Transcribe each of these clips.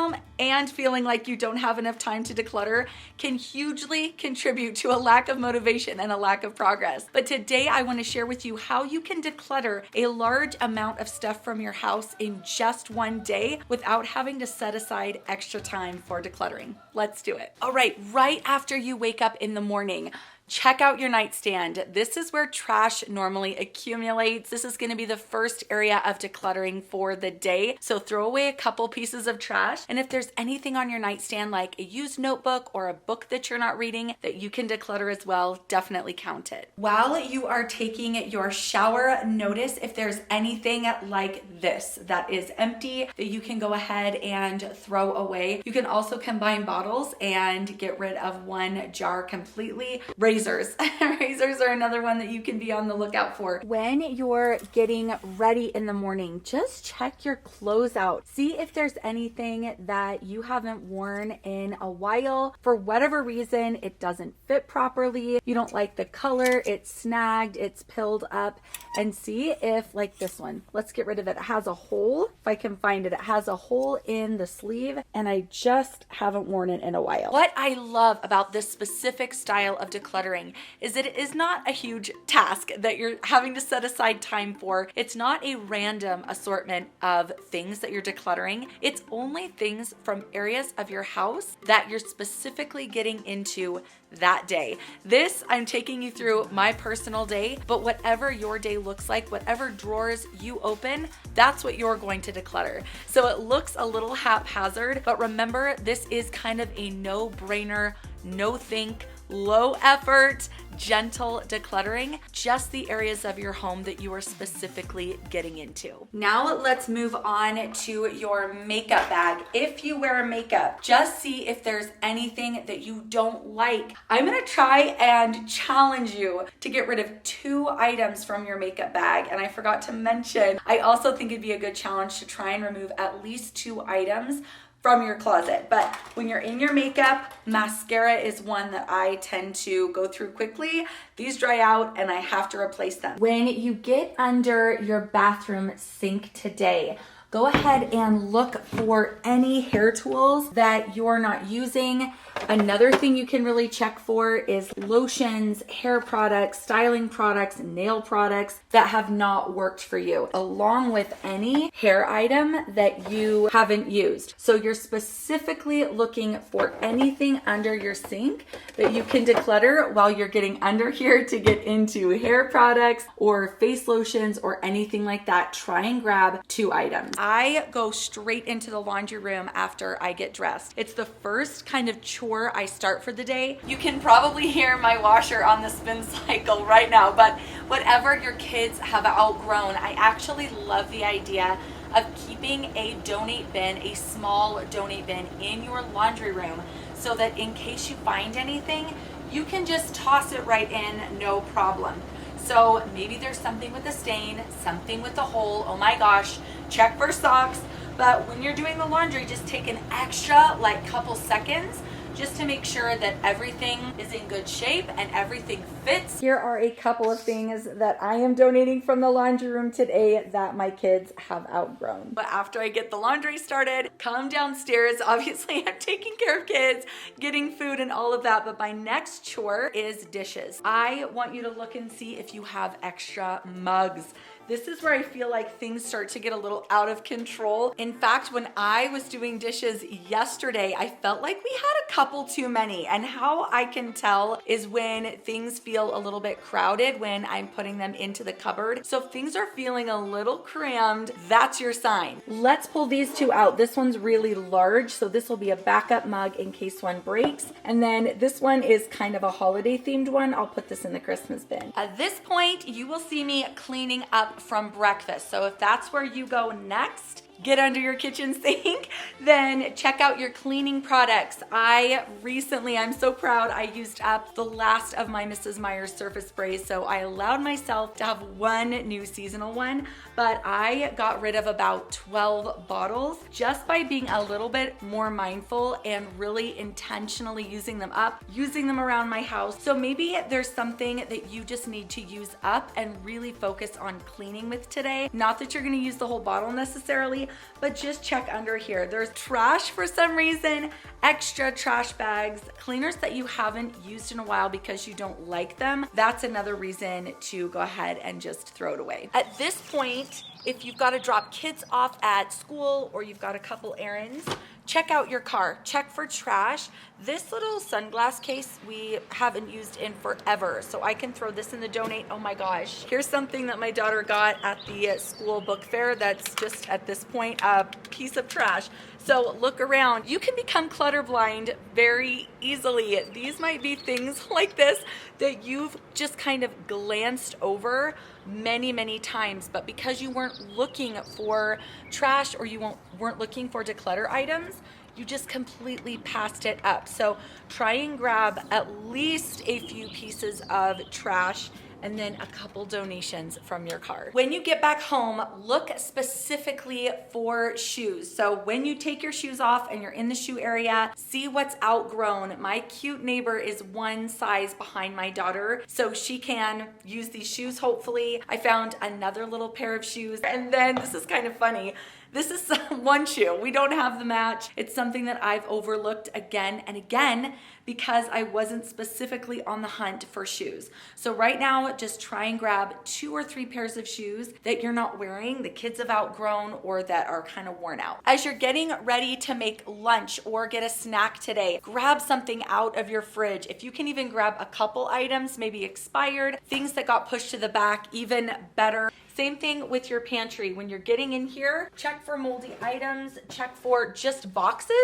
overwhelm and feeling like you don't have enough time to declutter can hugely contribute to a lack of motivation and a lack of progress. But today I want to share with you how you can declutter a large amount of stuff from your house in just one day without having to set aside extra time for decluttering. Let's do it. All right, right after you wake up in the morning, check out your nightstand. This is where trash normally accumulates. This is going to be the first area of decluttering for the day. So throw away a couple pieces of trash. And if there's anything on your nightstand, like a used notebook or a book that you're not reading that you can declutter as well, definitely count it. While you are taking your shower, notice if there's anything like this that is empty that you can go ahead and throw away. You can also combine bottles and get rid of one jar completely. Razors. Razors are another one that you can be on the lookout for. When you're getting ready in the morning, just check your clothes out. See if there's anything that you haven't worn in a while. For whatever reason, it doesn't fit properly. You don't like the color, it's snagged, it's pilled up. And see if, like this one, let's get rid of it. It has a hole. If I can find it, it has a hole in the sleeve and I just haven't worn it in a while. What I love about this specific style of decluttering is that it is not a huge task that you're having to set aside time for. It's not a random assortment of things that you're decluttering. It's only things from areas of your house that you're specifically getting into that day. This, I'm taking you through my personal day, but whatever your day looks like, whatever drawers you open, that's what you're going to declutter. So it looks a little haphazard, but remember, this is kind of a no-brainer, no-think, low effort, gentle decluttering, just the areas of your home that you are specifically getting into. Now let's move on to your makeup bag. If you wear makeup, just see if there's anything that you don't like. I'm gonna try and challenge you to get rid of 2 items from your makeup bag. And I forgot to mention, I also think it'd be a good challenge to try and remove at least 2 items from your closet. But when you're in your makeup, mascara is one that I tend to go through quickly. These dry out and I have to replace them. When you get under your bathroom sink today, go ahead and look for any hair tools that you're not using. Another thing you can really check for is lotions, hair products, styling products, nail products that have not worked for you, along with any hair item that you haven't used. So you're specifically looking for anything under your sink that you can declutter while you're getting under here to get into hair products or face lotions or anything like that. Try and grab 2 items. I go straight into the laundry room after I get dressed. It's the first kind of chore I start for the day. You can probably hear my washer on the spin cycle right now, but whatever your kids have outgrown, I actually love the idea of keeping a donate bin, a small donate bin in your laundry room so that in case you find anything, you can just toss it right in, no problem. So maybe there's something with a stain, something with a hole, oh my gosh, check for socks. But when you're doing the laundry, just take an extra couple seconds just to make sure that everything is in good shape and everything fits. Here are a couple of things that I am donating from the laundry room today that my kids have outgrown. But after I get the laundry started, come downstairs. Obviously, I'm taking care of kids, getting food and all of that, but my next chore is dishes. I want you to look and see if you have extra mugs. This is where I feel like things start to get a little out of control. In fact, when I was doing dishes yesterday, I felt like we had a couple too many. And how I can tell is when things feel a little bit crowded when I'm putting them into the cupboard. So if things are feeling a little crammed, that's your sign. Let's pull these 2 out. This one's really large, so this will be a backup mug in case one breaks. And then this one is kind of a holiday themed one. I'll put this in the Christmas bin. At this point, you will see me cleaning up from breakfast. So if that's where you go next, get under your kitchen sink, then check out your cleaning products. I'm so proud, I used up the last of my Mrs. Meyer's surface sprays, so I allowed myself to have one new seasonal one, but I got rid of about 12 bottles just by being a little bit more mindful and really intentionally using them up, using them around my house. So maybe there's something that you just need to use up and really focus on cleaning with today. Not that you're gonna use the whole bottle necessarily, quickly, but just check under here. There's trash for some reason, extra trash bags, cleaners that you haven't used in a while because you don't like them. That's another reason to go ahead and just throw it away. At this point, if you've got to drop kids off at school or you've got a couple errands, check out your car, check for trash. This little sunglass case we haven't used in forever, so I can throw this in the donate. Oh my gosh. Here's something that my daughter got at the school book fair that's just at this point a piece of trash. So look around. You can become clutter blind very easily. These might be things like this that you've just kind of glanced over many times, but because you weren't looking for trash or you weren't looking for declutter items, you just completely passed it up. So try and grab at least a few pieces of trash and then a couple donations from your car. When you get back home, look specifically for shoes. So when you take your shoes off and you're in the shoe area, see what's outgrown. My cute neighbor is one size behind my daughter, so she can use these shoes hopefully. I found another little pair of shoes, and then this is kind of funny. This is one shoe. We don't have the match. It's something that I've overlooked again and again because I wasn't specifically on the hunt for shoes. So right now, just try and grab 2 or 3 pairs of shoes that you're not wearing, the kids have outgrown, or that are kind of worn out. As you're getting ready to make lunch or get a snack today, grab something out of your fridge. If you can even grab a couple items, maybe expired, things that got pushed to the back, even better. Same thing with your pantry. When you're getting in here, check for moldy items, check for just boxes.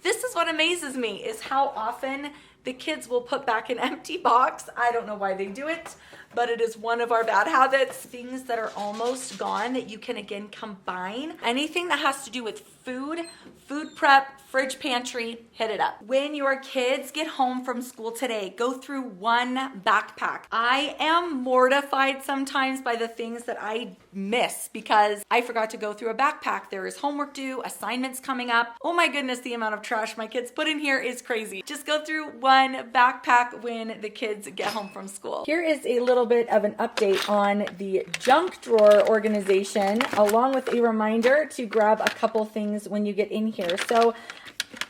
This is what amazes me, is how often the kids will put back an empty box. I don't know why they do it, but it is one of our bad habits. Things that are almost gone that you can again combine. Anything that has to do with food prep, fridge, pantry, hit it up. When your kids get home from school today, go through one backpack. I am mortified sometimes by the things that I miss because I forgot to go through a backpack. There is homework due, assignments coming up. Oh my goodness, the amount of trash my kids put in here is crazy. Just go through one backpack when the kids get home from school. Here is a little bit of an update on the junk drawer organization, along with a reminder to grab a couple things when you get in here. So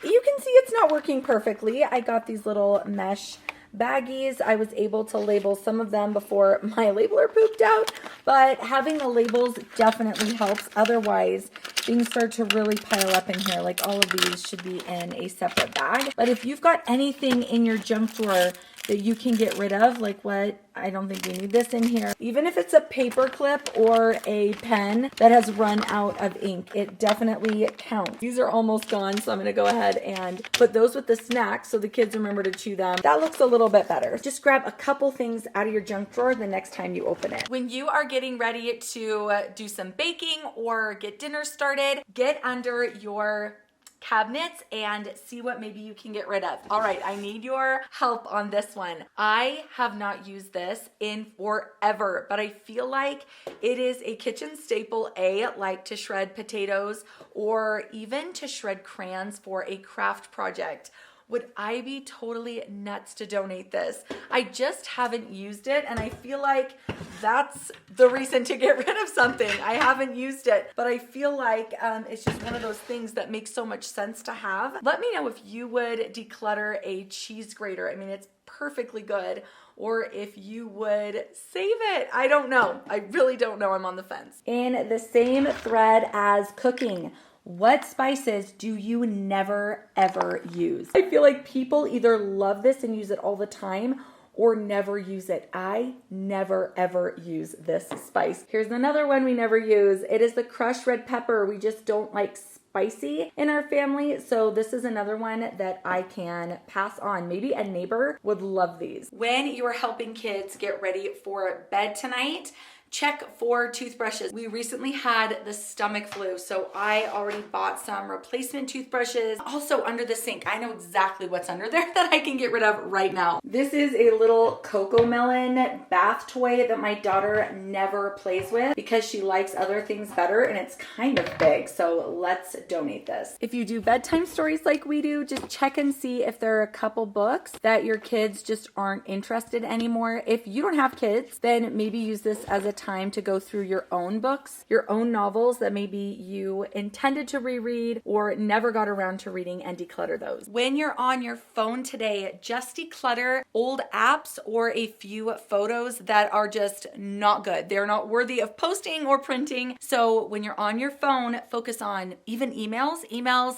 you can see it's not working perfectly. I got these little mesh baggies. I was able to label some of them before my labeler pooped out, but having the labels definitely helps. Otherwise, things start to really pile up in here. Like all of these should be in a separate bag. But if you've got anything in your junk drawer that you can get rid of, like what, I don't think we need this in here. Even if it's a paper clip or a pen that has run out of ink, it definitely counts. These are almost gone, so I'm gonna go ahead and put those with the snacks so the kids remember to chew them. That looks a little bit better. Just grab a couple things out of your junk drawer the next time you open it. When you are getting ready to do some baking or get dinner started, get under your cabinets and see what maybe you can get rid of. All right, I need your help on this one. I have not used this in forever, but I feel like it is a kitchen staple, like to shred potatoes or even to shred crayons for a craft project. Would I be totally nuts to donate this? I just haven't used it, and I feel like that's the reason to get rid of something. I haven't used it, but I feel like it's just one of those things that makes so much sense to have. Let me know if you would declutter a cheese grater. I mean, it's perfectly good. Or if you would save it. I don't know. I really don't know. I'm on the fence. In the same thread as cooking, what spices do you never ever use? I feel like people either love this and use it all the time or never use it. I never ever use this spice. Here's another one we never use. It is the crushed red pepper. We just don't like spicy in our family, so this is another one that I can pass on. Maybe a neighbor would love these. When you are helping kids get ready for bed tonight, check for toothbrushes. We recently had the stomach flu, so I already bought some replacement toothbrushes. Also under the sink, I know exactly what's under there that I can get rid of right now. This is a little cocoa melon bath toy that my daughter never plays with because she likes other things better, and it's kind of big, so let's donate this. If you do bedtime stories like we do, just check and see if there are a couple books that your kids just aren't interested anymore. If you don't have kids, then maybe use this as a time to go through your own books, your own novels that maybe you intended to reread or never got around to reading, and declutter those. When you're on your phone today, just declutter old apps or a few photos that are just not good. They're not worthy of posting or printing. So when you're on your phone, focus on even emails,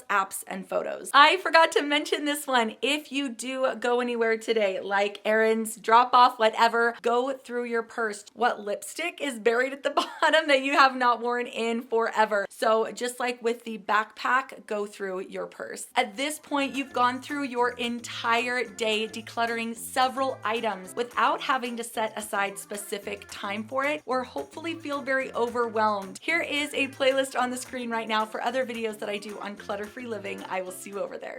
apps, and photos. I forgot to mention this one. If you do go anywhere today, like errands, drop off, whatever, go through your purse. What lipstick is buried at the bottom that you have not worn in forever? So just like with the backpack, go through your purse. At this point, you've gone through your entire day decluttering several items without having to set aside specific time for it or hopefully feel very overwhelmed. Here is a playlist on the screen right now for other videos that I do on clutter-free living. I will see you over there.